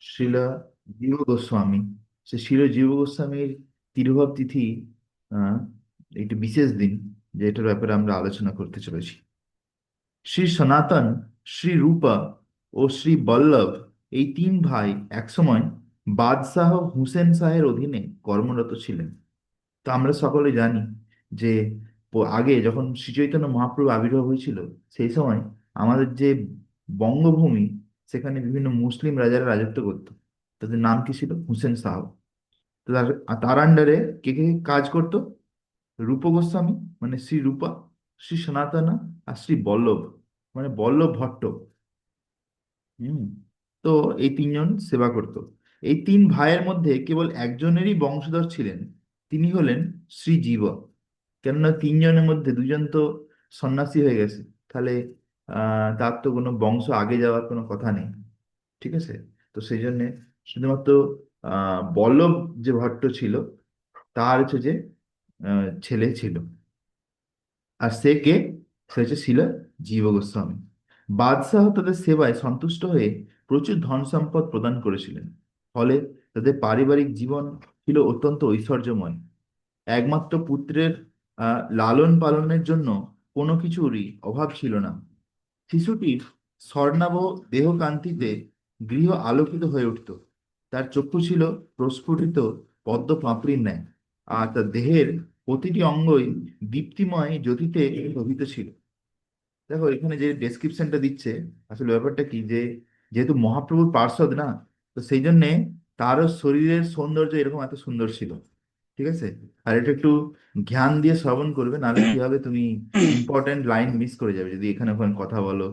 শিলা জীব গোস্বামী, সে শিল জীব গোস্বামীর তিরোভাব তিথি আহ একটি বিশেষ দিন, যেটার ব্যাপারে আমরা আলোচনা করতে চলেছি। শ্রী সনাতন, শ্রী রূপা ও শ্রী বল্লভ এই তিন ভাই একসময় বাদশাহ হুসেন শাহের অধীনে কর্মরত ছিলেন। তো আমরা সকলে জানি যে আগে যখন শ্রী চৈতন্য মহাপ্রভু আবির্ভাব হয়েছিল, সেই সময় আমাদের যে বঙ্গভূমি, সেখানে বিভিন্ন মুসলিম রাজারা রাজত্ব করত। তাদের নাম কি ছিল? হুসেন শাহ। তো তার তার আন্ডারে কে কে কাজ করতো? রূপ গোস্বামী মানে শ্রী রূপা, শ্রী সনাতনা, আর শ্রী বল্লভ মানে বল্লভ ভট্ট। হুম। তো এই তিনজন সেবা করত। এই তিন ভাইয়ের মধ্যে কেবল একজনেরই বংশধর ছিলেন, তিনি হলেন শ্রীজীব। কেননা তিনজনের মধ্যে দুজন তো সন্ন্যাসী হয়ে গেছে, তাহলে তার তো কোনো বংশ আগে যাওয়ার কোনো কথা নেই। ঠিক আছে? তো সেই জন্যে শুধুমাত্র বল্লভ যে ভট্ট ছিল, তার হচ্ছে যে ছেলে ছিল। আর সে কে? সে হচ্ছে ছিল জীব গোস্বামী। বাদশাহ তাদের সেবায় সন্তুষ্ট হয়ে প্রচুর ধন সম্পদ প্রদান করেছিলেন। ফলে তাদের পারিবারিক জীবন ছিল অত্যন্ত ঐশ্বর্যময়। একমাত্র পুত্রের লালন পালনের জন্য কোনো কিছুরই অভাব ছিল না। শিশুটির স্বর্ণাভ দেহকান্তিতে গৃহ আলোকিত হয়ে উঠত। তার চক্ষু ছিল প্রস্ফুটিত পদ্ম পাপড়ির ন্যায়, আর তার দেহের প্রতিটি অঙ্গই দীপ্তিময় জ্যোতিতে শোভিত ছিল। দেখো এখানে যে ডেসক্রিপশনটা দিচ্ছে, আসলে ব্যাপারটা কি, যে যেহেতু মহাপ্রভুর পার্ষদ না, তো সেই জন্যে তারও শরীরের সৌন্দর্য এরকম এত সুন্দর ছিল। ঠিক আছে? আর এটা একটু ধ্যান দিয়ে শ্রবণ করবে, নাহলে কি হবে, তুমি ইম্পর্টেন্ট লাইন মিস করে যাবে যদি এখানে ওখানে কথা বলো,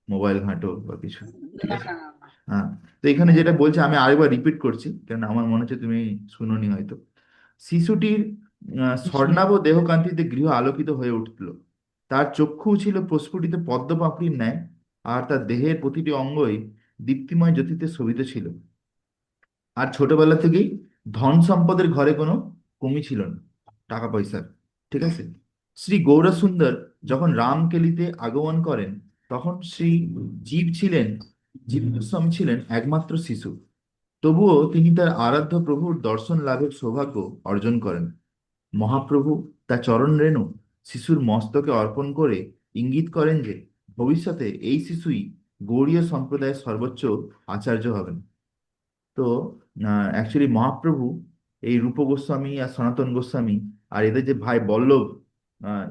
মোবাইল ঘাঁটো বা কিছু। ঠিক না আছে? না না না। হ্যাঁ। তো এখানে যেটা বলছে আমি আরেকবার রিপিট করছি, কারণ আমার মনে হচ্ছে তুমি শুনোনি হয়তো। শিশুটির স্বর্ণাভ দেহকান্তিতে গৃহ আলোকিত হয়ে উঠল। তার চক্ষু ছিল প্রস্ফুটিত পদ্ম পাপড়ির ন্যায়, আর তার দেহের প্রতিটি অঙ্গই দীপ্তিময় জ্যোতিতে শোভিত ছিল। আর ছোটবেলা থেকেই ধন সম্পদের ঘরে কোনো কমি ছিল না, টাকা পয়সার। ঠিক আছে? শ্রী গৌরসুন্দর যখন রামকেলিতে আগমন করেন, তখন শ্রী জীব ছিলেন, জীব গোস্বামী ছিলেন একমাত্র শিশু। তবুও তিনি তার আরাধ্য প্রভুর দর্শন লাভের সৌভাগ্য অর্জন করেন। মহাপ্রভু তার চরণ রেণু শিশুর মস্তকে অর্পণ করে ইঙ্গিত করেন যে ভবিষ্যতে এই শিশুই গৌড়ীয় সম্প্রদায়ের সর্বোচ্চ আচার্য হবেন। তো অ্যাকচুয়ালি মহাপ্রভু এই রূপ গোস্বামী আর সনাতন গোস্বামী আর এদের যে ভাই বল্লভ,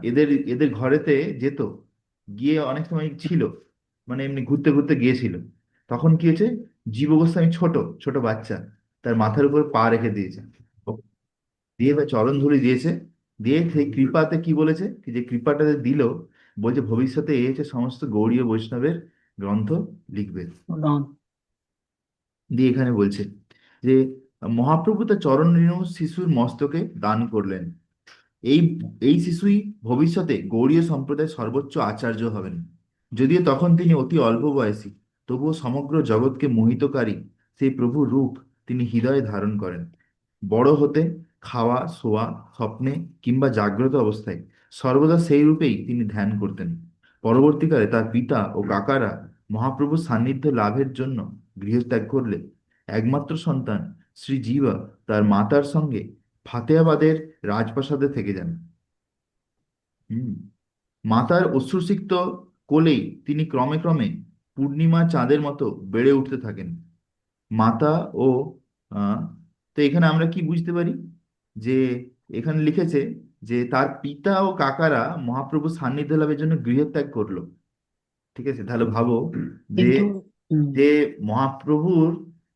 এদের এদের ঘরেতে যেত, গিয়ে অনেক সময় ছিল, মানে এমনি ঘুরতে ঘুরতে গিয়েছিল। তখন কি হয়েছে, জীব গোস্বামী ছোট ছোট বাচ্চা, তার মাথার উপর পা রেখে দিয়েছে, দিয়ে বা চরণ ধুলি দিয়েছে, দিয়ে সেই কৃপাতে কি বলেছে, কি যে কৃপাটাতে দিল, বলছে ভবিষ্যতে এই হচ্ছে সমস্ত গৌড়ীয় বৈষ্ণবের গ্রন্থ লিখবে। ডন। দিয়ে এখানে বলছে যে মহাপ্রভু তার চরণ রেণু শিশুর মস্তকে দান করলেন। এই এই শিশুই ভবিষ্যতে গৌড়ীয় সম্প্রদায়ের সর্বোচ্চ আচার্য হবেন। যদিও তখন তিনি অতি অল্প বয়সী, তবুও সমগ্র জগৎকে মোহিতকারী সেই প্রভুর রূপ তিনি হৃদয়ে ধারণ করেন। বড় হতে খাওয়া শোয়া, স্বপ্নে কিংবা জাগ্রত অবস্থায় সর্বদা সেই রূপেই তিনি ধ্যান করতেন। পরবর্তীকালে তার পিতা ও কাকারা মহাপ্রভুর সান্নিধ্য লাভের জন্য গৃহত্যাগ করলে একমাত্র সন্তান শ্রী জীবা তার মাতার সঙ্গে ফাতেহাবাদের রাজপ্রাসাদে থেকে যান। হুম। মাতার অশ্রুসিক্ত কোলেই তিনি ক্রমে ক্রমে পূর্ণিমা চাঁদের মতো বেড়ে উঠতে থাকেন। মাতা ও আহ, তো এখানে আমরা কি বুঝতে পারি, যে এখানে লিখেছে যে তার পিতা ও কাকারা মহাপ্রভু সান্নিধ্য লাভের জন্য গৃহত্যাগ করলো। ঠিক আছে? তাহলে ভাবো যে কিন্তু হুম, যে মহাপ্রভুর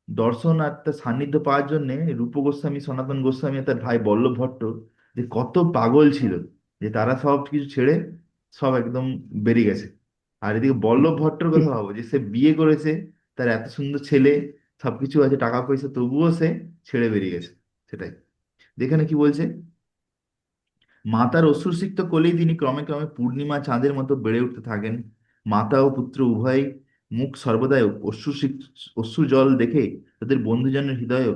দর্শন আর তার সান্নিধ্য পাওয়ার জন্য রূপ গোস্বামী, সনাতন গোস্বামী আর তার ভাই বল্লভ ভট্ট যে কত পাগল ছিল, যে তারা সব কিছু ছেড়ে সব একদম বেরিয়ে গেছে। আর এদিকে বল্লভ ভট্টর কথা ভাবো, যে সে বিয়ে করেছে, তার এত সুন্দর ছেলে, সবকিছু আছে, টাকা পয়সা, তবুও সে ছেড়ে বেরিয়ে গেছে। সেটাই যেখানে কি বলছে, মাতার অশ্রুসিক্ত কোলেই তিনি ক্রমে ক্রমে পূর্ণিমা চাঁদের মতো বেড়ে উঠতে থাকেন। মাতা ও পুত্র উভয় মুখ সর্বদাই অশ্রু জল দেখে তাদের বন্ধুজনের হৃদয়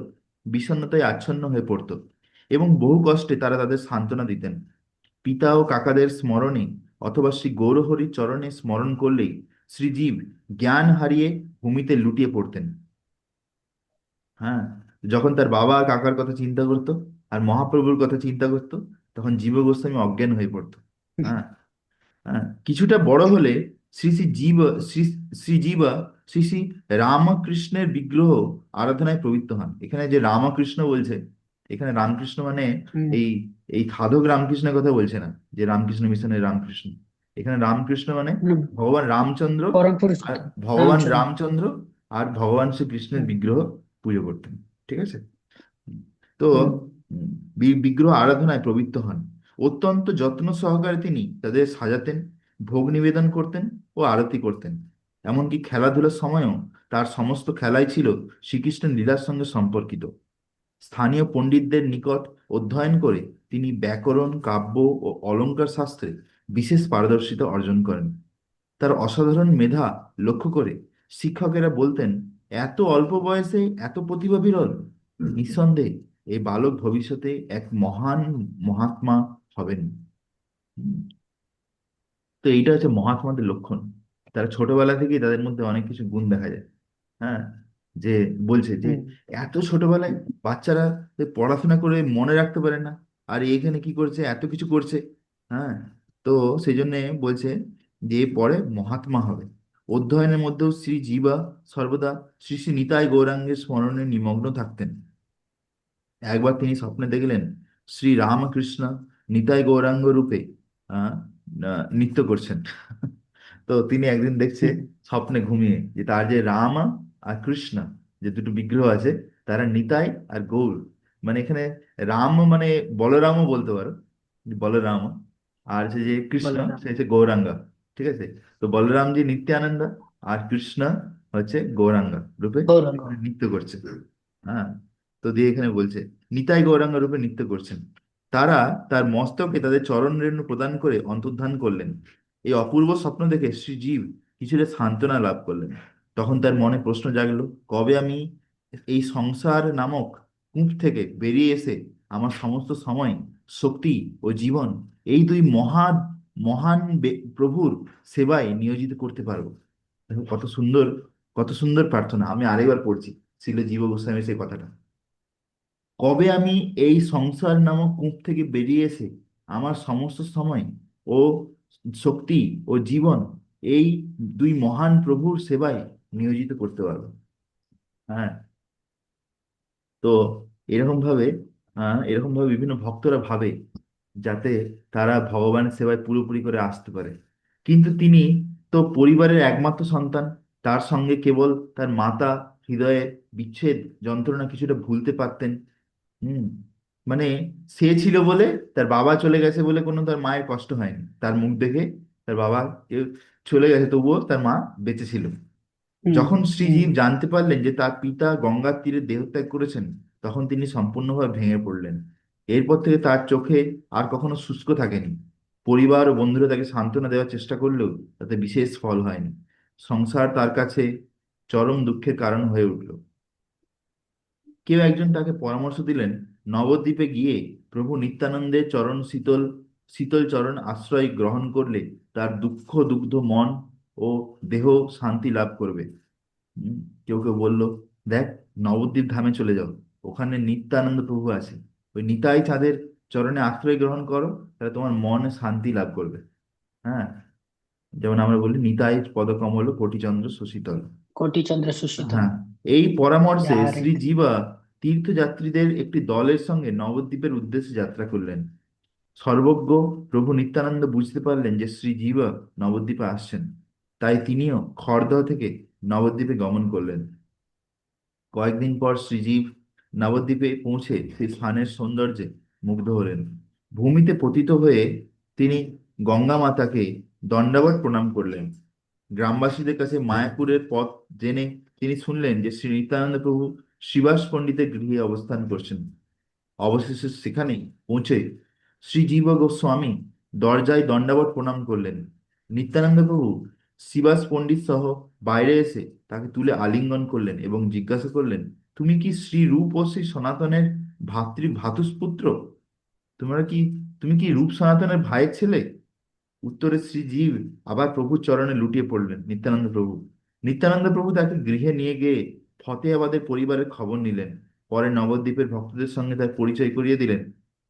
বিষণ্ণতায় আচ্ছন্ন হয়ে পড়ত, এবং বহু কষ্টে তারা তাদের সান্ত্বনা দিতেন। পিতা ও কাকাদের স্মরণে অথবা শ্রী গৌরহরির চরণে স্মরণ করলেই শ্রীজীব জ্ঞান হারিয়ে ভূমিতে লুটিয়ে পড়তেন। হ্যাঁ, যখন তার বাবা আর কাকার কথা চিন্তা করতো আর মহাপ্রভুর কথা চিন্তা করতো, তখন জীব গোস্বামী অজ্ঞান হয়ে পড়তো। হ্যাঁ। হ্যাঁ, কিছুটা বড় হলে শ্রী শ্রী জীব শ্রী শ্রী জীবা শ্রী শ্রী রামকৃষ্ণের বিগ্রহ আরাধনায় প্রবৃত্ত হন। এখানে যে রামকৃষ্ণ বলছে, এখানে রামকৃষ্ণ মানে হুম। এই এই সাধক রামকৃষ্ণের কথা বলছে না, যে রামকৃষ্ণ মিশনের রামকৃষ্ণ। এখানে রামকৃষ্ণ মানে হুম, ভগবান রামচন্দ্র, পরম আর পুরুষোত্তম ভগবান রামচন্দ্র। রামচন্দ্র আর ভগবান শ্রীকৃষ্ণের হুম। বিগ্রহ পুজো করতেন। ঠিক আছে। তো হুম। বিগ্রহ আরাধনায় প্রবৃত্ত হন। অত্যন্ত যত্ন সহকারে তিনি তাদের সাজাতেন, ভোগ নিবেদন করতেন ও আরতি করতেন। এমনকি খেলাধুলার সময়ও তার সমস্ত খেলাই ছিল শ্রীকৃষ্ণের লীলার সঙ্গে সম্পর্কিত। স্থানীয় পণ্ডিতদের নিকট অধ্যয়ন করে তিনি ব্যাকরণ, কাব্য ও অলঙ্কার শাস্ত্রে বিশেষ পারদর্শিতা অর্জন করেন। তার অসাধারণ মেধা লক্ষ্য করে শিক্ষকেরা বলতেন, এত অল্প বয়সে এত প্রতিভা বিরল, নিঃসন্দেহে এই বালক ভবিষ্যতে এক মহান মহাত্মা হবেন। উম, তো এইটা হচ্ছে মহাত্মাদের লক্ষণ। তারা ছোটবেলা থেকেই তাদের মধ্যে অনেক কিছু গুণ দেখা যায়। হ্যাঁ, যে বলছে যে হুম। এত ছোটবেলায় বাচ্চারা যে পড়াশোনা করে মনে রাখতে পারে না, আর এখানে কি করছে, এত কিছু করছে। হ্যাঁ, তো সেই জন্য বলছে যে এ পরে মহাত্মা হবে। অধ্যয়নের মধ্যেও শ্রী জীবা সর্বদা শ্রী শ্রী নিতাই গৌরাঙ্গের স্মরণে নিমগ্ন থাকতেন। একবার তিনি স্বপ্নে দেখলেন শ্রী রামকৃষ্ণ নিতাই গৌরাঙ্গ রূপে আহ নৃত্য করছেন। তো তিনি একদিন দেখছে হুম। স্বপ্নে ঘুমিয়ে যে তার যে রাম আর কৃষ্ণ, যে দুটো বিগ্রহ আছে, তারা নিতাই আর গৌর। মানে এখানে রাম মানে বলরামও বলতে পারো, যে বলরাম। আর সে যে কৃষ্ণ, বলরাম। সে হচ্ছে গৌরাঙ্গা। ঠিক আছে। তো বলরাম জি নিত্যানন্দ, আর কৃষ্ণ হচ্ছে গৌরাঙ্গা রূপে গৌরাঙ্গ। নৃত্য করছে। হ্যাঁ, তো দিয়ে এখানে বলছে নিতাই গৌরাঙ্গ রূপে নৃত্য করছেন। তারা তার মস্তকে তাদের চরণ রেণু প্রদান করে অন্তর্ধান করলেন। এই অপূর্ব স্বপ্ন দেখে শ্রীজীব কিছুটা সান্ত্বনা লাভ করলেন। তখন তার মনে প্রশ্ন জাগলো, কবে আমি এই সংসার নামক কূপ থেকে বেরিয়ে এসে আমার সমস্ত সময়, শক্তি ও জীবন এই দুই মহান মহান প্রভুর সেবায় নিয়োজিত করতে পারবো। দেখো কত সুন্দর, কত সুন্দর প্রার্থনা। আমি আরেকবার পড়ছি শ্রীল জীব গোস্বামীর সেই কথাটা। কবে আমি এই সংসার নামক কূপ থেকে বেরিয়ে এসে আমার সমস্ত সময় ও শক্তি ও জীবন এই দুই মহান প্রভুর সেবায় নিয়োজিত করতে পারবো। হ্যাঁ, তো এরকম ভাবে এরকম ভাবে বিভিন্ন ভক্তরা ভাবে যাতে তারা ভগবানের সেবায় পুরোপুরি করে আসতে পারে। কিন্তু তিনি তো পরিবারের একমাত্র সন্তান, তার সঙ্গে কেবল তার মাতা হৃদয়ে বিচ্ছেদ যন্ত্রণা কিছুটা ভুলতে পারতেন। হুম, মানে সে ছিল বলে, তার বাবা চলে গেছে বলে কোনো তার মায়ের কষ্ট হয়নি তার মুখ দেখে। তার বাবা কেউ চলে গেছে তবুও তার মা বেঁচে ছিল। হুম। যখন হুম। শ্রীজীব জানতে পারলেন যে তার পিতা গঙ্গার তীরে দেহত্যাগ করেছেন, তখন তিনি সম্পূর্ণভাবে ভেঙে পড়লেন। এরপর থেকে তার চোখে আর কখনো শুষ্ক থাকেনি। পরিবার ও বন্ধুরা তাকে সান্ত্বনা দেওয়ার চেষ্টা করলেও তাতে বিশেষ ফল হয়নি। সংসার তার কাছে চরম দুঃখের কারণ হয়ে উঠল। কেউ একজন তাকে পরামর্শ দিলেন, নবদ্বীপে গিয়ে প্রভু নিত্যানন্দের চরণ শীতল শীতল চরণ আশ্রয় গ্রহণ করলে তার দুঃখ দুগ্ধ মন ও দেহ শান্তি লাভ করবে। হুম, কেউ কেউ বললো, দেখ, নবদ্বীপ ধামে চলে যাও, ওখানে নিত্যানন্দ প্রভু আছে, ওই নিতাই চাঁদের চরণে আশ্রয় গ্রহণ করো, তাহলে তোমার মনে শান্তি লাভ করবে। হ্যাঁ, যেমন আমরা বলি নিতাই পদকমল কোটিচন্দ্র সুশীতল। কোটিচন্দ্র সুশীতল। হ্যাঁ, এই পরামর্শে যার শ্রী জীবা তীর্থযাত্রীদের একটি দলের সঙ্গে নবদ্বীপের উদ্দেশ্যে যাত্রা করলেন। সর্বজ্ঞ প্রভু নিত্যানন্দ বুঝতে পারলেন যে শ্রী জীবা নবদ্বীপে আসছেন, তাই তিনিও খড়দহ থেকে নবদ্বীপে গমন করলেন। কয়েকদিন পর শ্রীজীব নবদ্বীপে পৌঁছে সেই স্থানের সৌন্দর্যে মুগ্ধ হলেন। ভূমিতে পতিত হয়ে তিনি গঙ্গা মাতাকে দণ্ডাবৎ প্রণাম করলেন। গ্রামবাসীদের কাছে মায়াপুরের পথ জেনে তিনি শুনলেন যে শ্রী নিত্যানন্দ প্রভু শ্রীবাস পণ্ডিতের গৃহে অবস্থান করছেন। অবশেষে সেখানে পৌঁছে শ্রীজীব গোস্বামী দরজায় দণ্ডাবৎ প্রণাম করলেন। নিত্যানন্দ প্রভু শ্রীবাস পণ্ডিত সহ বাইরে এসে তাকে তুলে আলিঙ্গন করলেন এবং জিজ্ঞাসা করলেন, তুমি কি শ্রী রূপ ও শ্রী সনাতনের ভ্রাতুষ্পুত্র? তোমরা কি তুমি কি রূপ সনাতনের ভাইয়ের ছেলে? উত্তরে শ্রীজীব আবার প্রভুর চরণে লুটিয়ে পড়লেন। নিত্যানন্দ প্রভু তাকে গৃহে নিয়ে গিয়ে ফতেহাবাদের পরিবারের খবর নিলেন। পরে নবদ্বীপের ভক্তদের সঙ্গে তার পরিচয় করিয়ে দিলেন।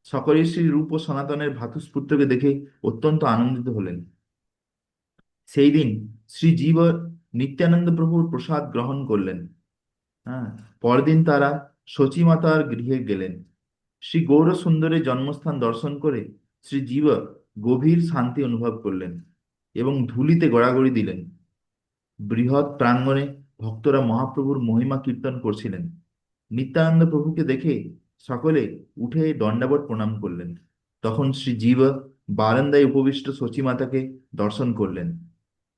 সকলেই শ্রী রূপ ও সনাতনের ভ্রাতুষ্পুত্রকে দেখে অত্যন্ত আনন্দিত হলেন। সেই দিন শ্রীজীব নিত্যানন্দ প্রভুর প্রসাদ গ্রহণ করলেন। হ্যাঁ, পরদিন তারা শচীমাতার গৃহে গেলেন। শ্রী গৌরসুন্দরের জন্মস্থান দর্শন করে শ্রীজীব গভীর শান্তি অনুভব করলেন এবং ধুলিতে গড়াগড়ি দিলেন। বৃহৎ প্রাঙ্গণে ভক্তরা মহাপ্রভুর মহিমা কীর্তন করছিলেন। নিত্যানন্দ প্রভুকে দেখে সকলে উঠে দণ্ডাবট প্রণাম করলেন। তখন শ্রীজীব বারান্দায় উপবিষ্ট শচীমাতাকে দর্শন করলেন।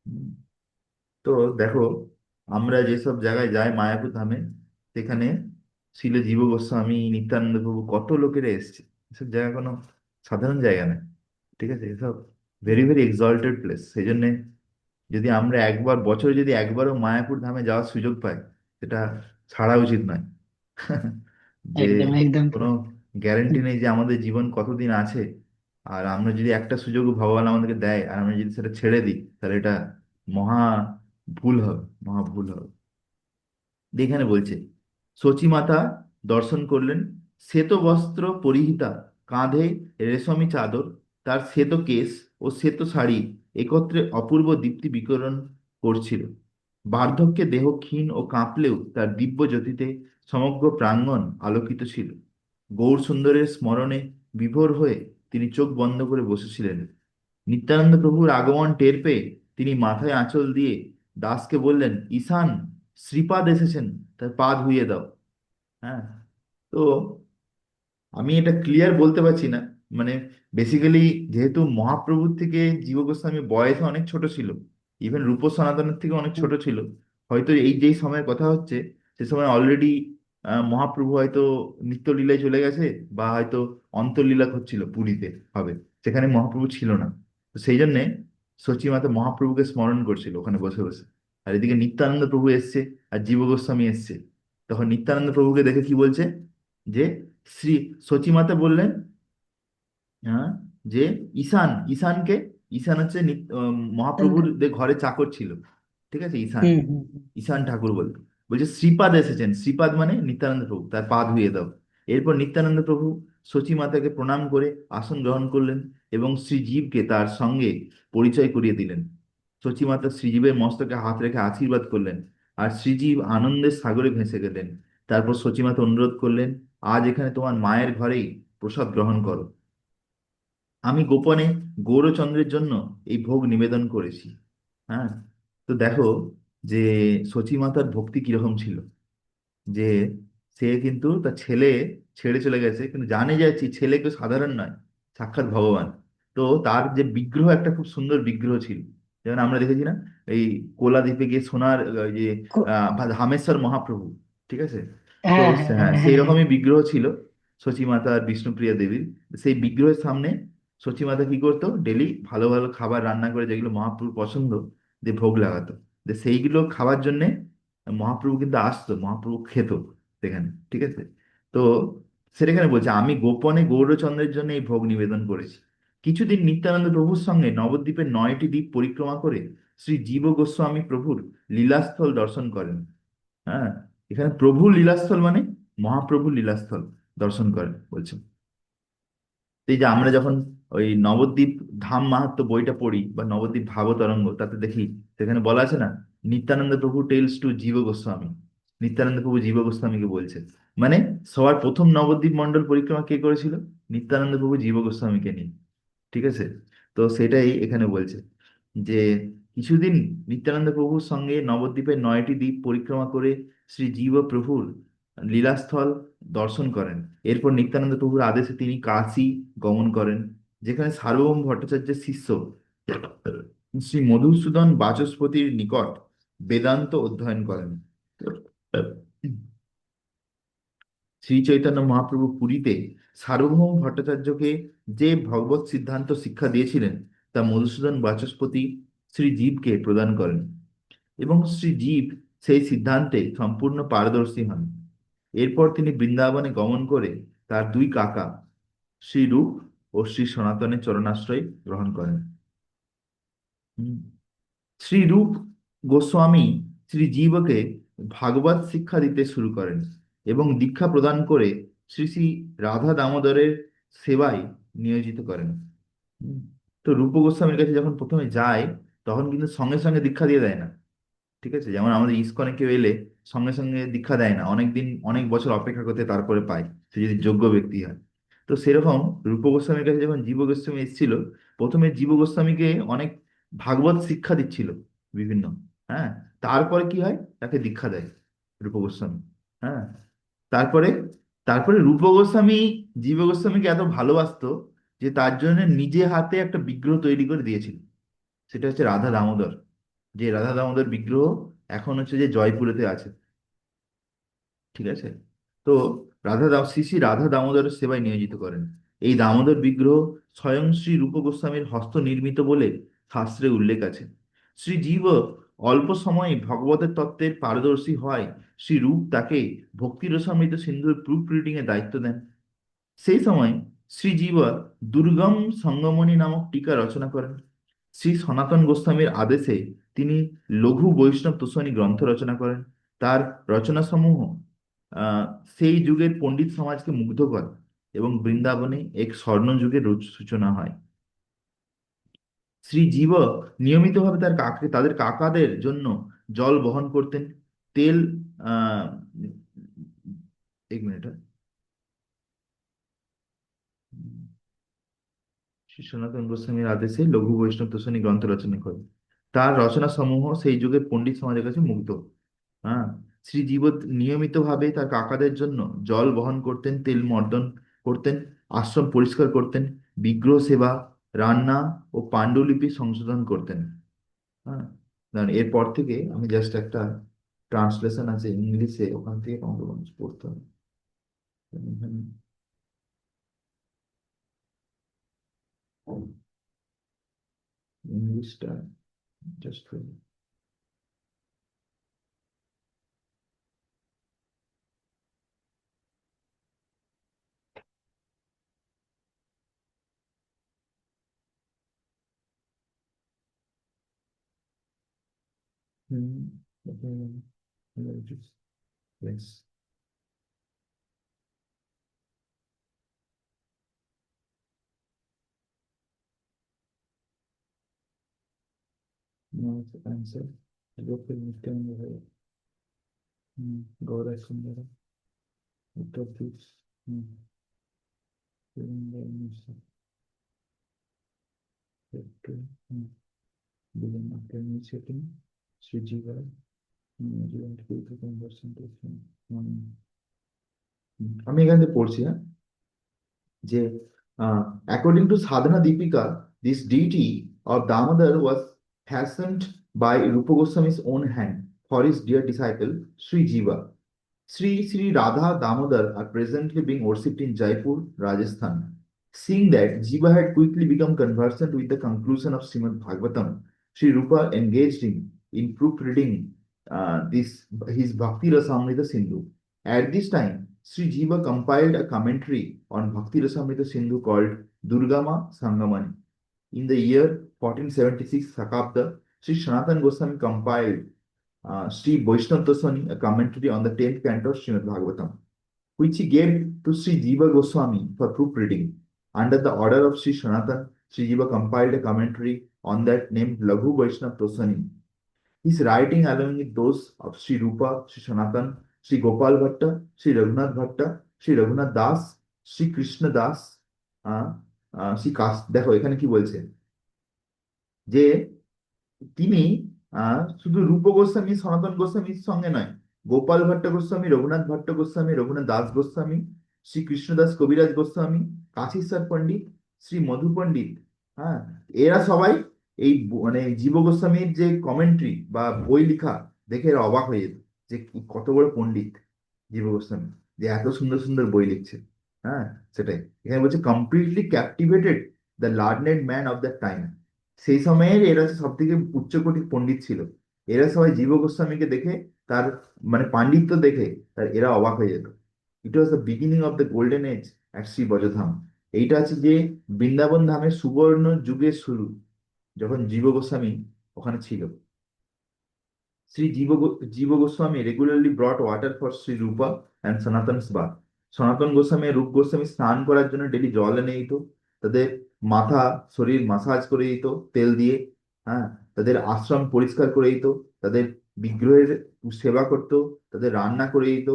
হুম, তো দেখো, আমরা যেসব জায়গায় যাই মায়াপুর ধামে, সেখানে শিল জীব গোস্বামী, নিত্যানন্দ প্রভু, কত লোকেরা এসছে। এসব জায়গা কোনো সাধারণ জায়গা না, ঠিক আছে? এসব ভেরি ভেরি এক্সল্টেড প্লেস। সেই জন্যে যদি আমরা একবার, বছরে যদি একবারও মায়াপুর ধামে যাওয়ার সুযোগ পাই, সেটা ছাড়া উচিত নয়। যে একদম একদম তো। কোনো গ্যারান্টি নেই যে আমাদের জীবন কতদিন আছে। আর আমরা যদি একটা সুযোগ ভগবান আমাদেরকে দেয় আর আমরা যদি সেটা ছেড়ে দিই, তাহলে এটা মহা ভুল হবে, মহা ভুল হবে। এখানে বলছে, সচিমাতা দর্শন করলেন। শ্বেত বস্ত্র পরিহিতা, কাঁধে রেশমি চাদর, তার শ্বেত কেশ ও শ্বেত শাড়ি একত্রে অপূর্ব দীপ্তি বিকিরণ করছিল। বার্ধক্যে দেহ ক্ষীণ ও কাঁপলেও তার দিব্য জ্যোতিতে সমগ্র প্রাঙ্গণ আলোকিত ছিল। গৌর সুন্দরের স্মরণে বিভোর হয়ে তিনি চোখ বন্ধ করে বসেছিলেন। নিত্যানন্দ প্রভুর আগমন টের পেয়ে তিনি মাথায় আঁচল দিয়ে দাসকে বললেন, ঈশান, শ্রীপাদ এসেছেন, তার পা ধুইয়ে দাও। হ্যাঁ, তো আমি এটা ক্লিয়ার বলতে পারছি না। মানে বেসিক্যালি, যেহেতু মহাপ্রভুর থেকে জীব গোস্বামী বয়সে অনেক ছোট ছিল, ইভেন রূপ সনাতনের থেকে অনেক হুম, ছোট ছিল, হয়তো এই যেই সময়ের কথা হচ্ছে, সে সময় অলরেডি মহাপ্রভু হয়তো নিত্যলীলায় চলে গেছে, বা হয়তো অন্তর্লীলা হচ্ছিল পুরীতে হবে, সেখানে মহাপ্রভু ছিল না। তো সেই জন্যে সচিমাতা মহাপ্রভুকে স্মরণ করছিল ওখানে বসে বসে। আর এদিকে নিত্যানন্দ প্রভু এসছে আর জীব গোস্বামী এসছে। তখন নিত্যানন্দ প্রভুকে দেখে কি বলছে, যে শ্রী সচিমাতা বললেন, হ্যাঁ, যে ঈশান, ঈশানকে, ঈশান হচ্ছে মহাপ্রভুর যে ঘরে চাকর ছিল, ঠিক আছে, ঈশান, হুম, হুম, হুম। ঈশান ঠাকুর বলতে। বলছে শ্রীপাদ এসেছেন, শ্রীপাদ মানে নিত্যানন্দ প্রভু, তার পা ধুইয়ে দাও। এরপর নিত্যানন্দ প্রভু সচিমাতাকে প্রণাম করে আসন গ্রহণ করলেন এবং শ্রীজীবকে তার সঙ্গে পরিচয় করিয়ে দিলেন। সচিমাতা শ্রীজীবের মস্তকে হাত রেখে আশীর্বাদ করলেন, আর শ্রীজীব আনন্দের সাগরে ভেসে গেলেন। তারপর সচিমাতা অনুরোধ করলেন, আজ এখানে তোমার মায়ের ঘরেই প্রসাদ গ্রহণ করো। আমি গোপনে গৌরচন্দ্রের জন্য এই ভোগ নিবেদন করেছি। হ্যাঁ, তো দেখো যে সচিমাতার ভক্তি কিরকম ছিল, যে সে কিন্তু তার ছেলে ছেড়ে চলে গেছে, কিন্তু জানে যে ছেলে কেউ সাধারণ নয়, সাক্ষাৎ ভগবান। তো তার যে বিগ্রহ, একটা খুব সুন্দর বিগ্রহ ছিল, যেমন আমরা দেখেছি না, এই কোলা দ্বীপে গিয়ে সোনার যে ধামেশ্বর মহাপ্রভু, ঠিক আছে? তো হ্যাঁ, হ্যাঁ, হ্যাঁ, হ্যাঁ, সেই হ্যাঁ, হ্যাঁ। রকমই বিগ্রহ ছিল সচিমাতা আর বিষ্ণুপ্রিয়া দেবীর। সেই বিগ্রহের সামনে সচিমাতা কি করতো, ডেলি ভালো ভালো খাবার রান্না করে, যেগুলো মহাপ্রভুর পছন্দ, দিয়ে ভোগ লাগাতো। যে সেইগুলো খাওয়ার জন্যে মহাপ্রভু কিন্তু আসতো, মহাপ্রভু খেত সেখানে, ঠিক আছে? তো সেখানে বলছে, আমি গোপনে গৌরচন্দ্রের জন্য এই ভোগ নিবেদন করেছি। কিছুদিন নিত্যানন্দ প্রভুর সঙ্গে নবদ্বীপের 9টি দ্বীপ পরিক্রমা করে শ্রী জীব গোস্বামী প্রভুর লীলাস্থল দর্শন করেন। হ্যাঁ, এখানে প্রভুর লীলাস্থল মানে মহাপ্রভুর লীলাস্থল দর্শন করেন বলছেন। তো এই যে আমরা যখন ওই নবদ্বীপ ধাম মাহাত্ম্য বইটা পড়ি, বা নবদ্বীপ ভাবতরঙ্গ, তাতে দেখি, সেখানে বলা আছে না, নিত্যানন্দ প্রভু টেলস টু জীব গোস্বামী। নিত্যানন্দ প্রভু জীব গোস্বামীকে বলছে, মানে সবার প্রথম নবদ্বীপ মণ্ডল পরিক্রমা কে করেছিল? নিত্যানন্দ প্রভু জীব গোস্বামীকে নিয়ে, ঠিক আছে? তো সেটাই এখানে বলছে, যে কিছুদিন নিত্যানন্দ প্রভুর সঙ্গে নবদ্বীপের 9টি দ্বীপ পরিক্রমা করে শ্রী জীব প্রভুর লীলাস্থল দর্শন করেন। এরপর নিত্যানন্দ প্রভুর আদেশে তিনি কাশী গমন করেন, যেখানে সার্বভৌম ভট্টাচার্যের শিষ্য শ্রী মধুসূদন বাচস্পতির নিকট বেদান্ত অধ্যয়ন করেন। শ্রী চৈতন্য মহাপ্রভু পুরীতে সার্বভৌম ভট্টাচার্যকে যে ভগবত সিদ্ধান্ত শিক্ষা দিয়েছিলেন, তা মধুসূদন বাচস্পতি শ্রী জীবকে প্রদান করেন, এবং শ্রী জীব সেই সিদ্ধান্তে সম্পূর্ণ পারদর্শী হন। এরপর তিনি বৃন্দাবনে গমন করে তার দুই কাকা শ্রী রূপ ও শ্রী সনাতনের চরণাশ্রয় গ্রহণ করেন। হুম। শ্রী রূপ গোস্বামী শ্রী জীবকে ভাগবত শিক্ষা দিতে শুরু করেন এবং দীক্ষা প্রদান করে শ্রী শ্রী রাধা দামোদরের সেবায় নিয়োজিত করেন। হুম। তো রূপ গোস্বামীর কাছে যখন প্রথমে যায়, তখন কিন্তু সঙ্গে সঙ্গে দীক্ষা দিয়ে দেয় না। ঠিক আছে, যেমন আমাদের ইসকনে কেউ এলে সঙ্গে সঙ্গে দীক্ষা দেয় না, অনেক দিন অনেক বছর অপেক্ষা করতে তারপরে পায়, সে যদি যোগ্য ব্যক্তি হয়। তো সেরকম রূপ গোস্বামীর কাছে যখন জীব গোস্বামী এসেছিল, প্রথমে জীব গোস্বামীকে অনেক ভাগবত শিক্ষা দিচ্ছিল বিভিন্ন। হ্যাঁ। তারপরে কি হয়, তাকে দীক্ষা দেয় রূপ গোস্বামী। হ্যাঁ। তারপরে তারপরে রূপ গোস্বামী জীব গোস্বামীকে এত ভালোবাসতো যে তার জন্য নিজে হাতে একটা বিগ্রহ তৈরি করে দিয়েছিল। সেটা হচ্ছে রাধা দামোদর, যে রাধা দামোদর বিগ্রহ এখন হচ্ছে যে জয়পুরেতে আছে। ঠিক আছে। তো শ্রী শ্রী রাধা দামোদরের সেবায় নিয়োজিত করেন। এই দামোদর বিগ্রহ স্বয়ং শ্রী রূপ গোস্বামীর হস্ত নির্মিত বলে শাস্ত্রে উল্লেখ আছে। শ্রী জীব অল্প সময়ে ভগবতের তত্ত্বের পারদর্শী হয়, শ্রী রূপ তাকে ভক্তি রসামৃত সিন্ধুর প্রুফ রিডিং এর দায়িত্ব দেন। সেই সময় শ্রীজীবা দুর্গম সঙ্গমণি নামক টিকা রচনা করেন। শ্রী সনাতন গোস্বামীর আদেশে তিনি লঘু বৈষ্ণব তোষণী গ্রন্থ রচনা করেন। তার রচনাসমূহ আহ, সেই যুগের পণ্ডিত সমাজকে মুগ্ধ করে এবং বৃন্দাবনে এক স্বর্ণযুগের সূচনা হয়। শ্রী জীব নিয়মিতভাবে তাদের কাকাদের জন্য জল বহন করতেন, তেল। আহ এক মিনিট। শ্রী সনাতন গোস্বামীর আদেশে লঘু বৈষ্ণব তোষণী গ্রন্থ রচনা করেন। তার রচনা সমূহ সেই যুগের পণ্ডিত সমাজের কাছে মুগ্ধ। হ্যাঁ। শ্রীজীব নিয়মিতভাবে তার কাকাদের জন্য জল বহন করতেন, তেল মর্দন করতেন, আশ্রম পরিষ্কার করতেন, বিগ্রহ সেবা, রান্না ও পাণ্ডুলিপি সংশোধন করতেন। হ্যাঁ। দাঁড়ান, এরপর থেকে আমি জাস্ট একটা ট্রান্সলেশন আছে ইংলিশে, ওখান থেকে আমাকে পড়তে হবে। ইংলিশটা just yes. No answer. Local Nityananda, Gaura Sundara, Uttar Pradesh, Billion after initiating Sri Jiva, Jivan to conversion to আমি এখান থেকে পড়ছি। হ্যাঁ। যে according to Sadhana Deepika, this deity of Damodar was fashioned by Rupa Goswami's own hand for his dear disciple Sri Jiva. Sri Sri Radha Damodar are presently being worshipped in Jaipur, Rajasthan. Seeing that Jiva had quickly become conversant with the conclusion of Srimad Bhagavatam, Sri Rupa engaged him in proofreading his Bhakti Rasamrita Sindhu. At this time, Sri Jiva compiled a commentary on Bhakti Rasamrita Sindhu called Durgama Sangamani. In the year 1476 Sakabda, Sri Sanatan Goswami compiled Sri Vaishnav Dasani, a commentary on the 10th canto of Srimad Bhagavatam, which he gave to Sri Jiva Goswami for proofreading. Under the order of Sri Sanatan, Sri Jiva compiled a commentary on that named Laghu Vaishnav Dasani. His writing, along with those of Sri Rupa, Sri Sanatan, Sri Gopal Bhatta, Sri Raghunath Bhatta, Sri Raghunath Das, Sri Krishna Das, Shri কাশ, দেখো এখানে কি বলছে যে তিনি শুধু রূপ গোস্বামী সনাতন গোস্বামীর সঙ্গে নয়, গোপাল ভট্ট গোস্বামী, রঘুনাথ ভট্ট গোস্বামী, রঘুনাথ দাস গোস্বামী, শ্রী কৃষ্ণদাস কবিরাজ গোস্বামী, কাশীশ্বর পণ্ডিত, শ্রী মধু পণ্ডিত, হ্যাঁ, এরা সবাই এই মানে জীব গোস্বামীর যে কমেন্ট্রি বা বই লেখা দেখে এরা অবাক হয়ে যেত যে কত বড় পণ্ডিত জীব গোস্বামী, যে এত সুন্দর সুন্দর বই লিখছে। হ্যাঁ। সেটাই এখানে বলছে, completely ক্যাপটিভেটেড the learned man of the time. সেই সময়ের এরা সব থেকে উচ্চকোটির পণ্ডিত ছিল। এরা সবাই জীব গোস্বামীকে দেখে, তার মানে পাণ্ডিত্য দেখে এরা অবাক হয়ে যেত। It was the beginning of the golden age at Shri Vrajadham. এইটা আছে যে বৃন্দাবন ধামের সুবর্ণ যুগের শুরু, যখন জীব গোস্বামী ওখানে ছিল। Jiva Goswami regularly brought water for Sri Rupa and Sanatan's bath. সনাতন গোস্বামী আর রূপ গোস্বামী স্নান করার জন্য ডেলি জল এনে দিত, তাদের মাথা শরীর মাসাজ করে দিত তেল দিয়ে। হ্যাঁ, তাদের আশ্রম পরিষ্কার করে দিত, তাদের বিগ্রহের সেবা করত, তাদের রান্না করে দিত।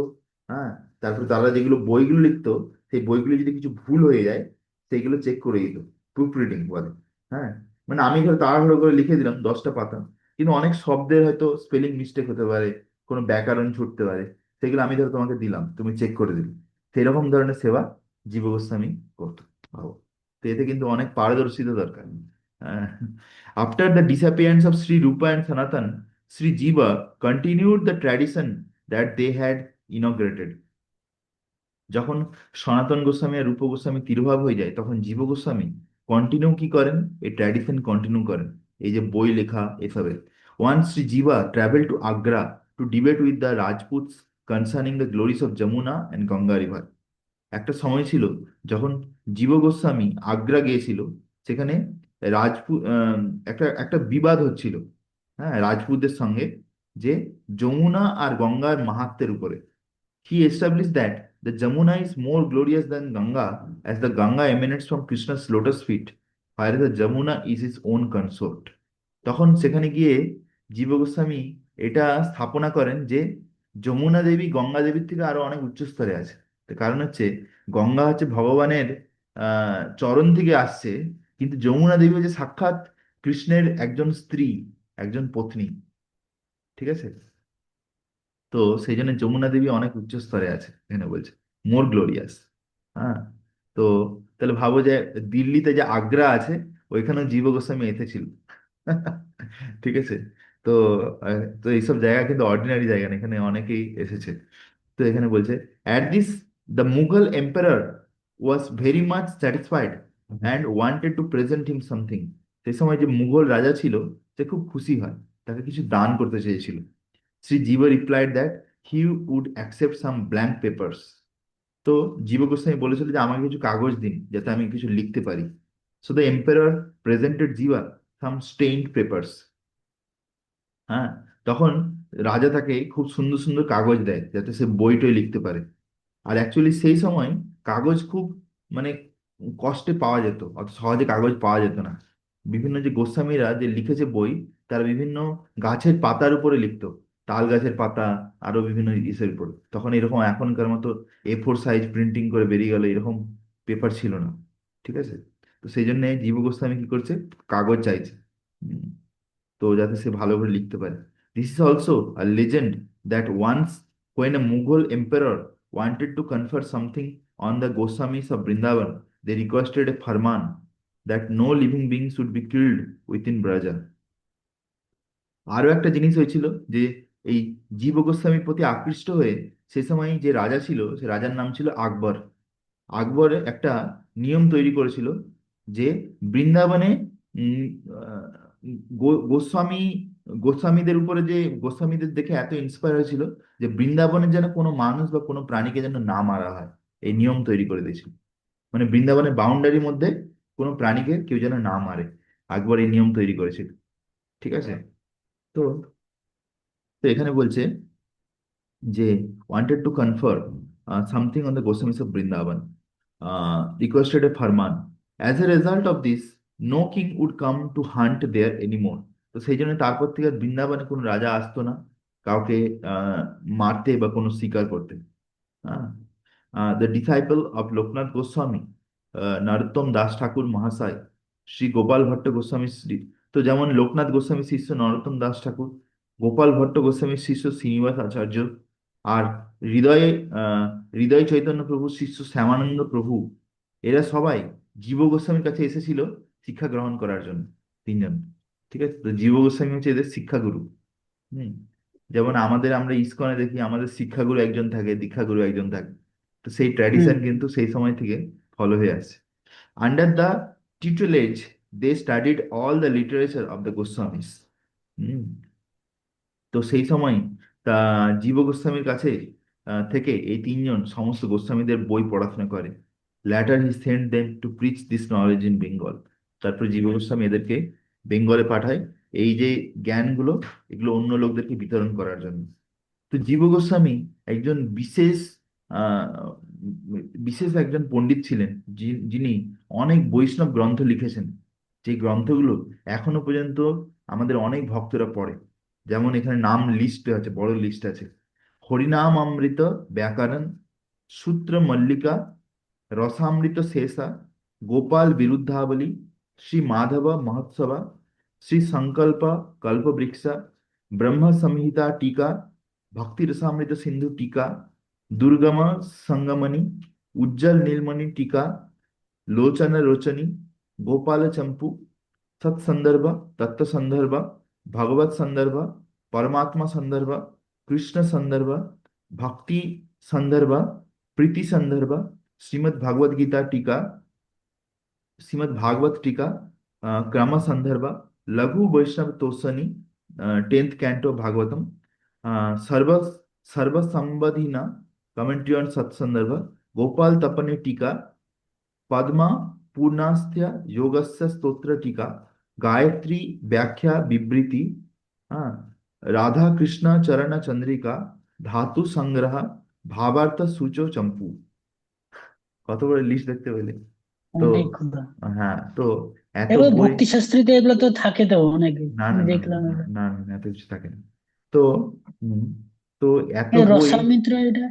হ্যাঁ, তারপরে তারা যেগুলো বইগুলো লিখতো, সেই বইগুলো যদি কিছু ভুল হয়ে যায় সেইগুলো চেক করে দিত, প্রুফ রিডিং বলে। হ্যাঁ, মানে আমি ধরো তাড়াহুড়ো করে লিখে দিলাম 10টা পাতা, কিন্তু অনেক শব্দের হয়তো স্পেলিং মিস্টেক হতে পারে, কোনো ব্যাকরণ ছুটতে পারে, সেগুলো আমি ধরো তোমাকে দিলাম, তুমি চেক করে দিলে। সেরকম ধরনের সেবা জীব গোস্বামী করতো, ভাবো। তো এতে কিন্তু অনেক পারদর্শিতা দরকার। After the disappearance of Shri Rupa and Sanatan, Shri Jiva continued the tradition that they had integrated. যখন সনাতন গোস্বামী আর রূপ গোস্বামী তিরোভাব হয়ে যায়, তখন জীব গোস্বামী কন্টিনিউ কি করেন, এই ট্র্যাডিশন কন্টিনিউ করেন, এই যে বই লেখা এসবের। Once Shri Jiva travel to Agra to debate with the Rajputs concerning the glories of Yamuna and Ganga river. একটা সময় ছিল যখন জীব গোস্বামী আগ্রা গিয়েছিল, সেখানে রাজপুত একটা একটা বিবাদ হচ্ছিল, হ্যাঁ, রাজপুতদের সঙ্গে, যে যমুনা আর গঙ্গার মাহাত্ম্যের উপরে। He established that the Jamuna is more glorious than Ganga, as the Ganga emanates from Krishna's lotus feet, whereas the Jamuna is his own consort. তখন সেখানে গিয়ে জীব গোস্বামী এটা স্থাপনা করেন যে যমুনা দেবী গঙ্গা দেবীর থেকে আরো অনেক উচ্চ স্তরে আছে। তার কারণ হচ্ছে গঙ্গা হচ্ছে ভগবানের চরণ থেকে আসছে, কিন্তু যমুনা দেবী হচ্ছে সাক্ষাৎ কৃষ্ণের একজন স্ত্রী, একজন পত্নী। ঠিক আছে? তো সেই জন্য যমুনা দেবী অনেক উচ্চ স্তরে আছে এখানে বলছে, মোর গ্লোরিয়াস। হ্যাঁ, তো তাহলে ভাবো যে দিল্লিতে যে আগ্রা আছে, ওইখানেও জীব গোস্বামী এসেছিল। ঠিক আছে? তো তো এইসব জায়গা কিন্তু অর্ডিনারি জায়গা না, এখানে অনেকেই এসেছে। তো এখানে বলছে, at this the Mughal emperor was very much satisfied and wanted to present him something. সেই সময় যে মুঘল রাজা ছিল, সে খুব খুশি হয়, তাকে কিছু দান করতে চেয়েছিল। Shri Jiva replied that he would accept some blank papers. তো জীব গোস্বামী বলেছিল যে আমাকে কিছু কাগজ দিন যাতে আমি কিছু লিখতে পারি। So the emperor presented Jiva some stained papers. হ্যাঁ, তখন রাজা তাকে খুব সুন্দর সুন্দর কাগজ দেয় যাতে সে বইটই লিখতে পারে। আর অ্যাকচুয়ালি সেই সময় কাগজ খুব মানে কষ্টে পাওয়া যেত, অত সহজে কাগজ পাওয়া যেত না। বিভিন্ন যে গোস্বামীরা যে লিখেছে বই, তারা বিভিন্ন গাছের পাতার উপরে লিখতো, তাল গাছের পাতা, আরো বিভিন্ন ইসের উপর। তখন এরকম এখনকার মতো A4 সাইজ প্রিন্টিং করে বেরিয়ে গেল এরকম পেপার ছিল না। ঠিক আছে? তো সেই জন্য জীব গোস্বামী কি করছে, কাগজ চাইছে। উম, তো যাতে সে ভালো করে লিখতে পারে। This is also a legend that once when a Mughal emperor wanted to confer something on the Goswamis of Vrindavan, they requested a farman that no living being should be killed within Braja. আরো একটা জিনিস হয়েছিল যে এই জীব গোস্বামীর প্রতি আকৃষ্ট হয়ে সে সময় যে রাজা ছিল, সে রাজার নাম ছিল আকবর। আকবর একটা নিয়ম তৈরি করেছিল যে বৃন্দাবনে উম, আহ, গোস্বামী গোস্বামীদের উপরে, যে গোস্বামীদের দেখে এত ইন্সপায়ার হয়েছিল যে বৃন্দাবনে যেন কোনো মানুষ বা কোনো প্রাণীকে যেন না মারা হয়, এই নিয়ম তৈরি করে দিয়েছিল। মানে বৃন্দাবনের বাউন্ডারির মধ্যে কোনো প্রাণীকে কেউ যেন না মারে, আকবর এই নিয়ম তৈরি করেছিল। ঠিক আছে? তো তো এখানে বলছে যে wanted to confer something on the Goswamis of Vrindavan, requested a farman. As a result of this, no king would come to hunt there anymore. তো সেই জন্য তারপর থেকে আর বৃন্দাবনে কোনো রাজা আসতো না কাউকে আহ মারতে বা কোনো শিকার করতে। The disciple of Lokanath Goswami, Narottam Das Thakur Mahashay, Shri Gopal Bhatt Goswami Shri. তো যেমন লোকনাথ গোস্বামী শিষ্য নরোত্তম দাস ঠাকুর, গোপাল ভট্ট গোস্বামীর শিষ্য শ্রীনিবাস আচার্য, আর হৃদয়ে হৃদয় চৈতন্য প্রভু শিষ্য শ্যামানন্দ প্রভু, এরা সবাই জীব গোস্বামীর কাছে এসেছিল শিক্ষা গ্রহণ করার জন্য, তিনজন। ঠিক আছে? তো জীব গোস্বামী হচ্ছে এদের শিক্ষাগুরু। হুম, যেমন আমাদের আমরা ইসকনে দেখি আমাদের শিক্ষাগুরু একজন থাকে, দীক্ষাগুরু একজন থাকে। তো সেই হুম ট্র্যাডিশন কিন্তু সেই সময় থেকে ফলো হয়ে আসছে। Under the tutelage they studied all the literature of the Goswamis. হুম, তো সেই সময় তা জীব গোস্বামীর কাছে থেকে এই তিনজন সমস্ত গোস্বামীদের বই পড়াশোনা করে। Later he sent them to preach this knowledge in Bengal. তারপর জীব গোস্বামী এদেরকে বেঙ্গলে পাঠায় এই যে জ্ঞানগুলো, এগুলো অন্য লোকদেরকে বিতরণ করার জন্য। তো জীব গোস্বামী একজন আহ বিশেষ একজন পণ্ডিত ছিলেন, যিনি অনেক বৈষ্ণব গ্রন্থ লিখেছেন। যে গ্রন্থগুলো এখনো পর্যন্ত আমাদের অনেক ভক্তরা পড়ে। যেমন এখানে নাম লিস্ট আছে, বড় লিস্ট আছে: হরিনাম অমৃত ব্যাকরণ, সূত্র মল্লিকা, রসামৃত শেষা, গোপাল বিরুদ্ধাবলী, শ্রী মাধব মহোৎসবা, শ্রী সংকল্প কল্পবৃক্ষা, ব্রহ্ম সংহিতা टीका, भक्ति रसामृत सिंधु टीका, दुर्गम संगमणि, उज्जल नीलमणि टीका, लोचन रोचनी, गोपाल चंपू, सत्संदर्भ, तत्व संदर्भ, भगवत संदर्भ, परमात्मा संदर्भ, कृष्ण संदर्भ, भक्ति संदर्भ, प्रीति संदर्भ, श्रीमद् भागवत गीता टीका, श्रीमद् भागवत टीका, क्रम संदर्भ, लघु वैष्णव तोसनी, 10th कैंटो भागवतम, सर्व सर्व संबंधिना कमेंट्री ऑन सत्संदर्भ, गोपाल तपने टीका, पद्मा पूर्णास्त्य योगस्य स्तोत्र टीका, गायत्री व्याख्या विवृति, हाँ, राधा कृष्ण चरण चंद्रिका, धातु संग्रह, भावार्थ सूचो चंपू। কত বড় লিস্ট দেখতে পেলে? তো অনেকগুলো। হ্যাঁ, তো এত এগুলো বই। ভক্তি শাস্ত্রীতে এগুলো তো থাকে তো অনেক, না আমি না না না দেখলাম না এগুলো। না না, না, এত কিছু থাকে না। তো হুম, তো এত এই বই। রসামিত্র এটা,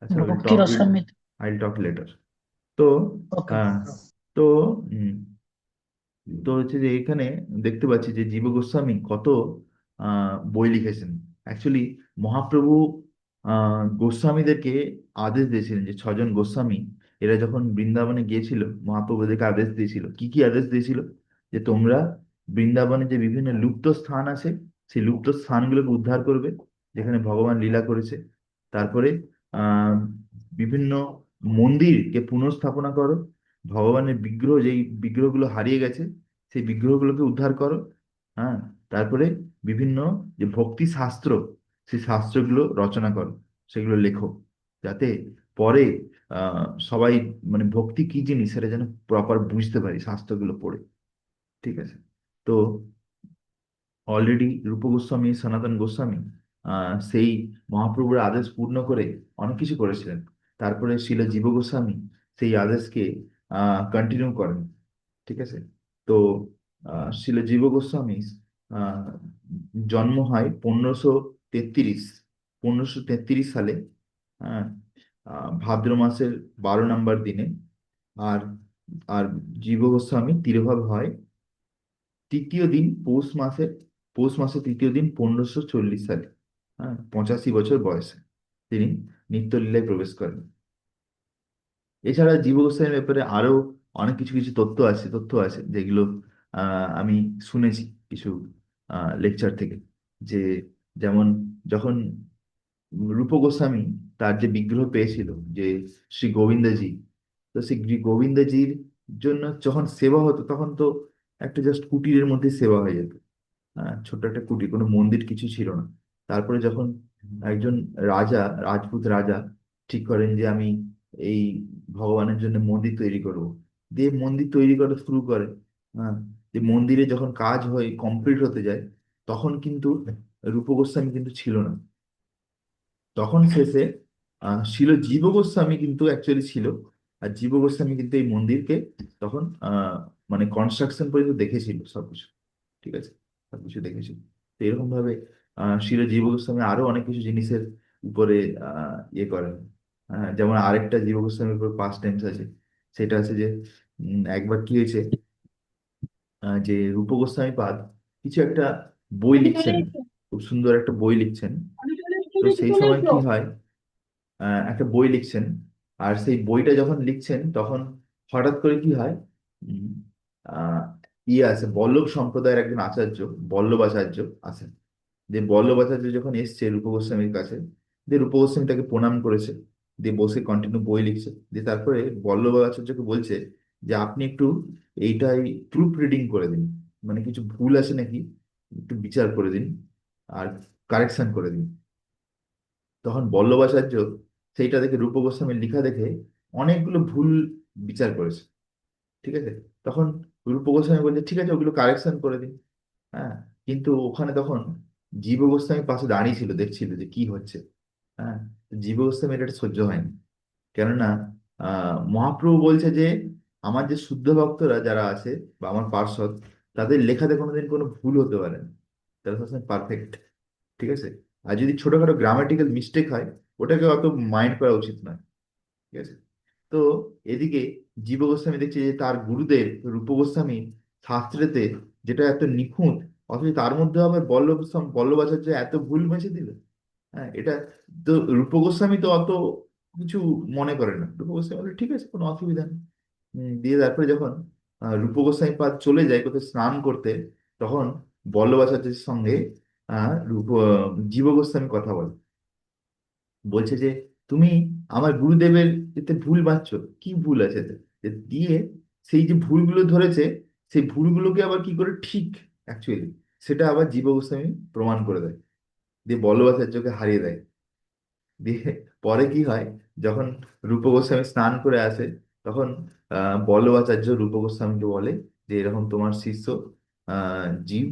আচ্ছা, ভক্তি রসামিত্র। I talk later. তো ওকে। আহ, তো উম, তো হচ্ছে যে এখানে দেখতে পাচ্ছি যে জীব গোস্বামী কত বই লিখেছেন। অ্যাকচুয়ালি মহাপ্রভু গোস্বামীদেরকে আদেশ দিয়েছিলেন যে ছজন গোস্বামী এরা যখন বৃন্দাবনে গিয়েছিল, মহাপ্রভুদেরকে আদেশ দিয়েছিল। কি কি আদেশ দিয়েছিল? যে তোমরা বৃন্দাবনে যে বিভিন্ন লুপ্ত স্থান আছে, সেই লুপ্ত স্থানগুলোকে উদ্ধার করবে, যেখানে ভগবান লীলা করেছে। তারপরে আহ বিভিন্ন মন্দিরকে পুনঃস্থাপনা করো, ভগবানের বিগ্রহ, যেই বিগ্রহগুলো হারিয়ে গেছে সেই বিগ্রহগুলোকে উদ্ধার করো। হ্যাঁ, তারপরে বিভিন্ন যে ভক্তি শাস্ত্র, সেই শাস্ত্রগুলো রচনা করো, সেগুলো লেখো, যাতে পরে সবাই মানে ভক্তি কি জিনিস সেটা যেন প্রপার বুঝতে পারি শাস্ত্রগুলো পড়ে। ঠিক আছে। তো অলরেডি রূপ গোস্বামী, সনাতন গোস্বামী সেই মহাপ্রভুর আদেশ পূর্ণ করে অনেক কিছু করেছিলেন। তারপরে শিল জীব গোস্বামী সেই আদেশকে কন্টিনিউ করেন। ঠিক আছে। তো শিল জীব গোস্বামী আহ, জন্ম হয় 1533, 1533 সালে। হ্যাঁ, ভাদ্র মাসের 12 নম্বর দিনে। আর আর জীব গোস্বামী তিরোভাব হয় তৃতীয় দিন পৌষ মাসের তৃতীয় দিন 1540 সালে। হ্যাঁ, 85 বছর বয়সে তিনি নিত্যলীলায় প্রবেশ করেন। এছাড়া জীব গোস্বামীর ব্যাপারে আরো অনেক কিছু কিছু তথ্য আছে যেগুলো আমি শুনেছি কিছু লেকচার থেকে। যে যেমন যখন রূপ গোস্বামী তার যে বিগ্রহ পেয়েছিল, যে শ্রী গোবিন্দজি, তো সেই গোবিন্দজির জন্য যখন সেবা হতো, তখন তো একটা জাস্ট কুটিরের মধ্যে সেবা হয়ে যেত। ছোট্ট একটা কুটির, কোনো মন্দির কিছু ছিল না। তারপরে যখন একজন রাজা, রাজপুত রাজা ঠিক করেন যে আমি এই ভগবানের জন্য মন্দির তৈরি করব, দিয়ে মন্দির তৈরি করা শুরু করে। হ্যাঁ, যে মন্দিরে যখন কাজ হয়ে কমপ্লিট হতে যায়, তখন কিন্তু রূপ গোস্বামী কিন্তু ছিল না। তখন শেষে ছিল জীব গোস্বামী কিন্তু অ্যাকচুয়ালি ছিল। আর জীব গোস্বামী কিন্তু এই মন্দিরকে তখন মানে কনস্ট্রাকশন পর্যন্ত দেখেছিল সবকিছু। ঠিক আছে, সবকিছু দেখেছিল। তো এরকম ভাবে শিল জীব গোস্বামী আরো অনেক কিছু জিনিসের উপরে ইয়ে করেন। যেমন আরেকটা জীব গোস্বামীর উপর পাস্ট টাইমস আছে। সেটা আছে যে একবার কি হয়েছে, যে রূপ গোস্বামী পাদ কিছু একটা বই লিখছেন, খুব সুন্দর একটা বই লিখছেন। তো সেই সময় কি হয়, একটা বই লিখছেন, আর সেই বইটা যখন লিখছেন তখন হঠাৎ করে কি হয়, উম, আহ, ইয়ে আছে বল্লভ সম্প্রদায়ের একজন আচার্য, বল্লভাচার্য আছেন। যে বল্লভাচার্য যখন এসছে রূপ গোস্বামীর কাছে, দিয়ে রূপ গোস্বামী তাকে প্রণাম করেছে, দিয়ে বসে কন্টিনিউ বই লিখছে। দিয়ে তারপরে বল্লভাচার্যকে বলছে যে আপনি একটু এইটাই প্রুফ রিডিং করে দিন, মানে কিছু ভুল আছে নাকি একটু বিচার করে দিন, আর কারেকশন করে দিন। তখন বল্লভাচার্য সেইটা দেখে, রূপ গোস্বামীর লেখা দেখে অনেকগুলো ভুল বিচার করেছে। ঠিক আছে। তখন রূপ গোস্বামী বলছে ঠিক আছে, ওগুলো কারেকশন করে দিন। হ্যাঁ, কিন্তু ওখানে তখন জীব গোস্বামী পাশে দাঁড়িয়ে ছিল, দেখছিল যে কি হচ্ছে। হ্যাঁ, জীব গোস্বামীর এটা সহ্য হয়নি। কেননা মহাপ্রভু বলছে যে আমার যে শুদ্ধ ভক্তরা যারা আছে বা আমার পার্ষদ, তাদের লেখাতে কোনোদিন কোনো ভুল হতে পারে না, তারা সবসময় পারফেক্ট। ঠিক আছে। আর যদি ছোটখাটো গ্রামাটিক্যাল মিস্টেক হয়, ওটাকে অত মাইন্ড করা উচিত নয়। ঠিক আছে। তো এদিকে জীব গোস্বামী দেখছে যে তার গুরুদেব রূপ গোস্বামী শাস্ত্রেতে যেটা এত নিখুঁত, অথচ তার মধ্যে আবার বল্লভাচার্য এত ভুল মেশে দিল। হ্যাঁ, এটা তো রূপ গোস্বামী তো অত কিছু মনে করে না। রূপ গোস্বামী বলে ঠিক আছে, কোনো অসুবিধা নেই। দিয়ে তারপরে যখন রূপ গোস্বামী পাদ চলে যায় কোথাও স্নান করতে, তখন বল্লভাচার্যের সঙ্গে জীব গোস্বামী কথা বলে। বলছে যে তুমি আমার গুরুদেবের এতে ভুল বাঁচছো, কি ভুল আছে এতে? দিয়ে সেই যে ভুলগুলো ধরেছে, সেই ভুলগুলোকে আবার কি করে ঠিক অ্যাকচুয়ালি, সেটা আবার জীব গোস্বামী প্রমাণ করে দেয়, দিয়ে বল্লভাচার্যকে হারিয়ে দেয়। দিয়ে পরে কি হয়, যখন রূপ গোস্বামী স্নান করে আসে, তখন বল্লভাচার্য রূপ গোস্বামীকে বলে যে এরকম তোমার শিষ্য জীব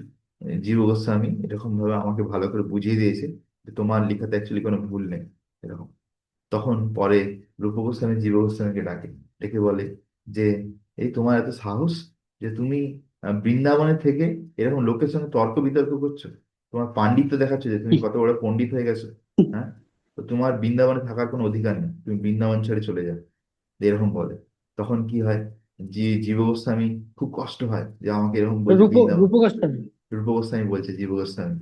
জীব গোস্বামী এরকম ভাবে আমাকে ভালো করে বুঝিয়ে দিয়েছে যে তোমার লেখাতে অ্যাকচুয়ালি কোনো ভুল নেই, এরকম। তখন পরে রূপ গোস্বামী জীব গোস্বামীকে ডাকে, ডেকে বলে যে এই তোমার এত সাহস যে তুমি বৃন্দাবনে থেকে এরকম লোকের সঙ্গে তর্ক বিতর্ক করছো, তোমার পাণ্ডিত্য দেখাচ্ছ যে তুমি কত বড় পণ্ডিত হয়ে গেছো। হ্যাঁ, তো তোমার বৃন্দাবনে থাকার কোনো অধিকার নেই, তুমি বৃন্দাবন ছেড়ে চলে যাও, এরকম বলে। তখন কি হয়, জীব গোস্বামী খুব কষ্ট হয় যে আমাকে এরকম বলছে বৃন্দাবন। রূপ গোস্বামী রূপ গোস্বামী বলছে জীব গোস্বামী।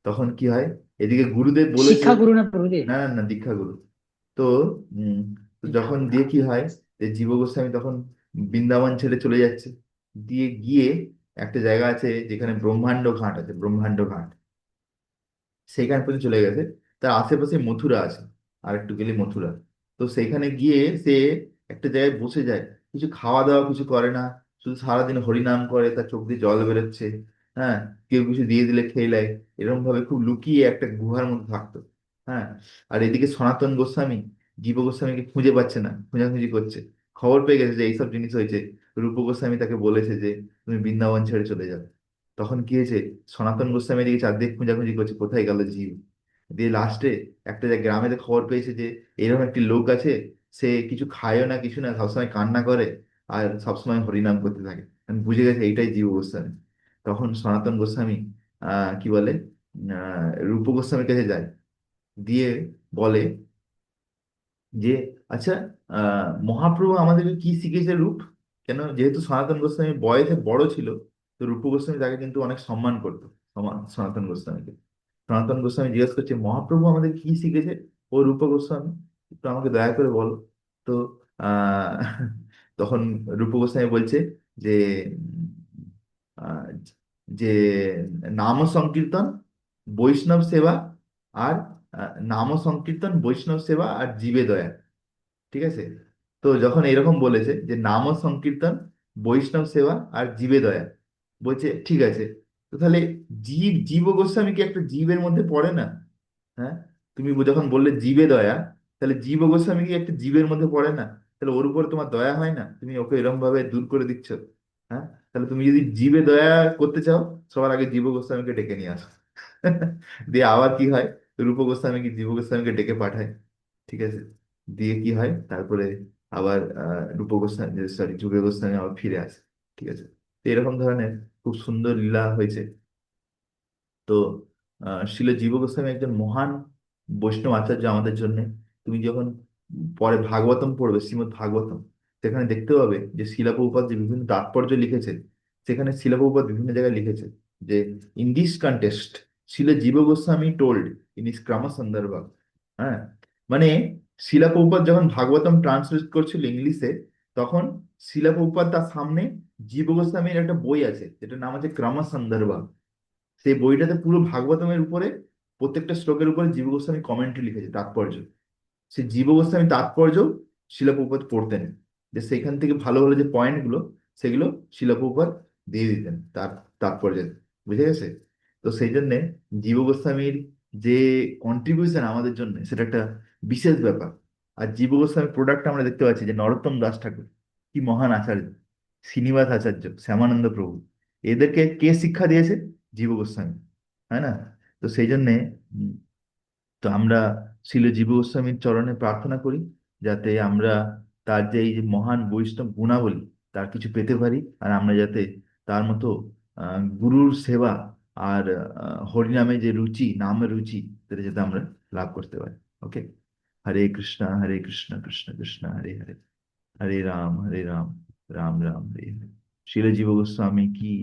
তখন কি হয়, এদিকে গুরুদেব বলেছে, শিক্ষা গুরু না প্রভুজি? না না না, দীক্ষা গুরু। তো উম, তো দীক্ষা যখন গুরু। দিয়ে কি হয়, যে জীব গোস্বামী তখন বৃন্দাবন ছেড়ে চলে যাচ্ছে, দিয়ে গিয়ে একটা জায়গা আছে যেখানে ব্রহ্মাণ্ড ঘাট আছে, ব্রহ্মাণ্ড ঘাট, সেইখানে পর্যন্ত চলে গেছে। তার আশেপাশে মথুরা আছে, আর একটু গেলে মথুরা। তো সেইখানে গিয়ে সে একটা জায়গায় বসে যায়, কিছু খাওয়া দাওয়া কিছু করে না, শুধু সারাদিন হরিনাম করে, তার চোখ দিয়ে জল বেরোচ্ছে। হ্যাঁ, কেউ কিছু দিয়ে দিলে খেয়ে নেয়, এরকম ভাবে খুব লুকিয়ে একটা গুহার মধ্যে থাকতো। হ্যাঁ, আর এদিকে সনাতন গোস্বামী জীব গোস্বামীকে খুঁজে পাচ্ছে না, খোঁজাখুঁজি করছে। খবর পেয়ে গেছে যে এইসব জিনিস হয়েছে, রূপ গোস্বামী তাকে বলেছে যে তুমি বৃন্দাবন ছেড়ে চলে যাও। তখন কি হয়েছে, সনাতন গোস্বামী এদিকে চারদিক খোঁজাখুঁজি করছে কোথায় গেল জীব। দিয়ে লাস্টে একটা যে গ্রামেতে খবর পেয়েছে যে এরকম একটি লোক আছে, সে কিছু খায়ও না কিছু না, সবসময় কান্না করে আর সবসময় হরিনাম করতে থাকে। আমি বুঝে গেছে এইটাই জীব গোস্বামী। তখন সনাতন গোস্বামী কি বলে, রূপ গোস্বামীর কাছে যায়, দিয়ে বলে যে আচ্ছা, মহাপ্রভু আমাদেরকে কি শিখিয়েছে রূপ? কেন, যেহেতু সনাতন গোস্বামী বয়সে বড় ছিল, তো রূপ গোস্বামী তাকে কিন্তু অনেক সম্মান করতো, সনাতন গোস্বামীকে। সনাতন গোস্বামী জিজ্ঞেস করছে মহাপ্রভু আমাদের কি শিখেছে, ও রূপ গোস্বামী, একটু আমাকে দয়া করে বলো। তো আহ তখন রূপ গোস্বামী বলছে যে আহ, যে নাম সংকীর্তন, বৈষ্ণব সেবা, আর নাম সংকীর্তন, বৈষ্ণব সেবা আর জীবে দয়া। ঠিক আছে। তো যখন এরকম বলেছে যে নাম সংকীর্তন, বৈষ্ণব সেবা আর জীবে দয়া, বলছে ঠিক আছে, তো তাহলে জীব গোস্বামী কি একটা জীবের মধ্যে পড়ে না? হ্যাঁ, তুমি যখন বললে জীবে দয়া, তাহলে জীব গোস্বামী কি একটা জীবের মধ্যে পড়ে না? তাহলে ওর উপর তোমার দয়া হয় না? তুমি ওকে এরকম ভাবে দূর করে দিচ্ছ। হ্যাঁ, তাহলে তুমি যদি জীবে দয়া করতে চাও, সবার আগে জীব গোস্বামীকে ডেকে নিয়ে আসো। দিয়ে আবার কি হয়, রূপ গোস্বামীকে জীব গোস্বামীকে ডেকে পাঠায়। ঠিক আছে। দিয়ে কি হয় তারপরে, আবার রূপ গোস্বামী, সরি, যুগে গোস্বামী আবার ফিরে আসে। ঠিক আছে। তো এরকম ধরনের খুব সুন্দর লীলা হয়েছে। তো শিল জীব গোস্বামী একজন মহান বৈষ্ণব আচার্য আমাদের জন্য। তুমি যখন পরে ভাগবতম পড়বে, শ্রীমদ্ ভাগবতম, সেখানে দেখতে পাবে যে শিলা প্রভুপাদ যে বিভিন্ন তাৎপর্য লিখেছে, সেখানে শিলা প্রভুপাদ বিভিন্ন জায়গায় লিখেছে যে ইন দিস কন্টেস্ট শিল জীব গোস্বামী টোল্ড ইন ইস ক্রম সন্দর্ভ। হ্যাঁ, মানে শিলা প্রভুপাদ যখন ভাগবতম ট্রান্সলেট করছিল ইংলিশে, তখন শিলা প্রভুপাদ তার সামনে জীব গোস্বামীর একটা বই আছে যেটার নাম আছে ক্রম সন্দর্ভ। সেই বইটাতে পুরো ভাগবতমের উপরে প্রত্যেকটা শ্লোকের উপরে জীব গোস্বামী কমেন্ট্রি লিখেছে, তাৎপর্য। সেই জীব গোস্বামী তাৎপর্য শিলা প্রভুপাদ পড়তেন, যে সেইখান থেকে ভালো ভালো যে পয়েন্ট গুলো, সেগুলো শিলা প্রভুপাদ দিয়ে দিতেন তার তাৎপর্যে। বুঝে গেছে? তো সেই জন্য জীব গোস্বামীর যে কন্ট্রিবিউশন আমাদের জন্য, সেটা একটা বিশেষ ব্যাপার। আর জীব গোস্বামীর প্রোডাক্ট আমরা দেখতে পাচ্ছি যে নরোত্তম দাস ঠাকুর, কি মহান আচার্য, শ্রীনিবাস আচার্য, শ্যামানন্দ প্রভু, এদেরকে কে শিক্ষা দিয়েছে? জীব গোস্বামী, তাই না? তো সেই জন্যে উম, তো আমরা শ্রীল জীব গোস্বামীর চরণে প্রার্থনা করি যাতে আমরা তার যে এই যে মহান বৈষ্ণব গুণাবলী তার কিছু পেতে পারি, আর আমরা যাতে তার মতো গুরুর সেবা আর হরিনামে যে রুচি, নামের রুচি, সেটা যাতে আমরা লাভ করতে পারি। ওকে। হরে কৃষ্ণ কৃষ্ণ কৃষ্ণ হরে হরে, হরে রাম রাম রাম হরে হরে। শিল জীব গোস্বামী কি